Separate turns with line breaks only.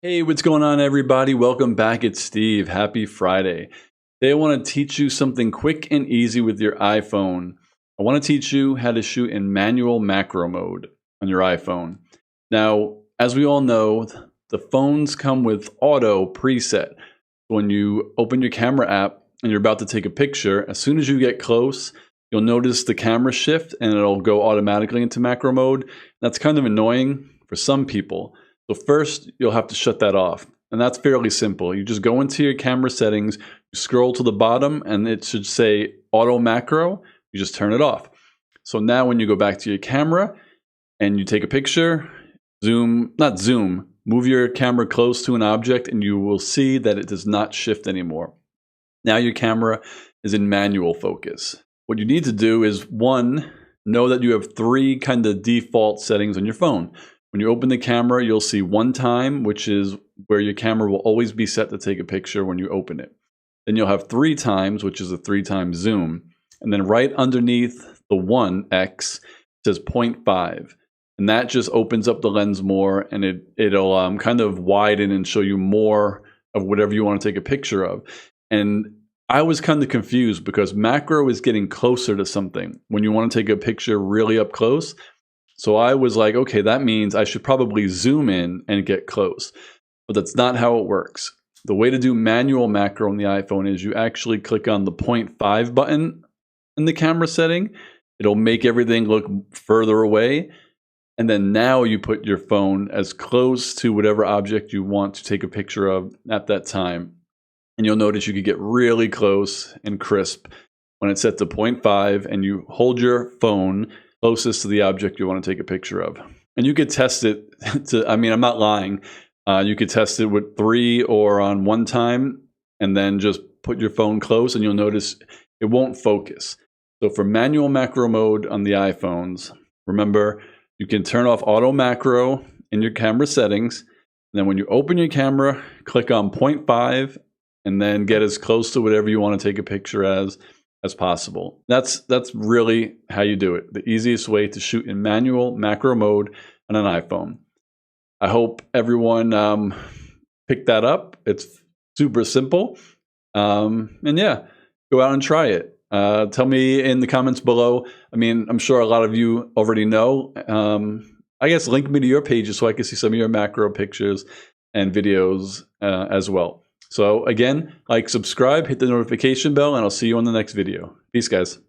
Hey, what's going on, everybody? Welcome back. It's Steve. Happy Friday. Today, I want to teach you something quick and easy with your iPhone. I want to teach you how to shoot in manual macro mode on your iPhone. Now, as we all know, the phones come with auto preset. When you open your camera app and you're about to take a picture, as soon as you get close, you'll notice the camera shift and it'll go automatically into macro mode. That's kind of annoying for some people. So first, you'll have to shut that off. And that's fairly simple. You just go into your camera settings, you scroll to the bottom, and it should say Auto Macro. You just turn it off. So now when you go back to your camera and you take a picture, move your camera close to an object and you will see that it does not shift anymore. Now your camera is in manual focus. What you need to do is, one, know that you have three kind of default settings on your phone. When you open the camera, you'll see one time, which is where your camera will always be set to take a picture when you open it. Then you'll have 3 times, which is a 3x zoom. And then right underneath the 1x says 0.5. And that just opens up the lens more, and it'll kind of widen and show you more of whatever you want to take a picture of. And I was kind of confused because macro is getting closer to something when you want to take a picture really up close. So I was like, okay, that means I should probably zoom in and get close. But that's not how it works. The way to do manual macro on the iPhone is you actually click on the 0.5 button in the camera setting. It'll make everything look further away. And then now you put your phone as close to whatever object you want to take a picture of at that time. And you'll notice you could get really close and crisp when it's set to 0.5 and you hold your phone closest to the object you want to take a picture of. And you could test it I'm not lying. You could test it with 3 or on 1 time and then just put your phone close and you'll notice it won't focus. So for manual macro mode on the iPhones, remember you can turn off auto macro in your camera settings. And then when you open your camera, click on 0.5 and then get as close to whatever you want to take a picture as possible. That's really how you do it. The easiest way to shoot in manual macro mode on an iPhone. I hope everyone picked that up. It's super simple. And yeah, go out and try it. Tell me in the comments below. I'm sure a lot of you already know. I guess link me to your pages so I can see some of your macro pictures and videos as well. So again, like, subscribe, hit the notification bell, and I'll see you on the next video. Peace, guys.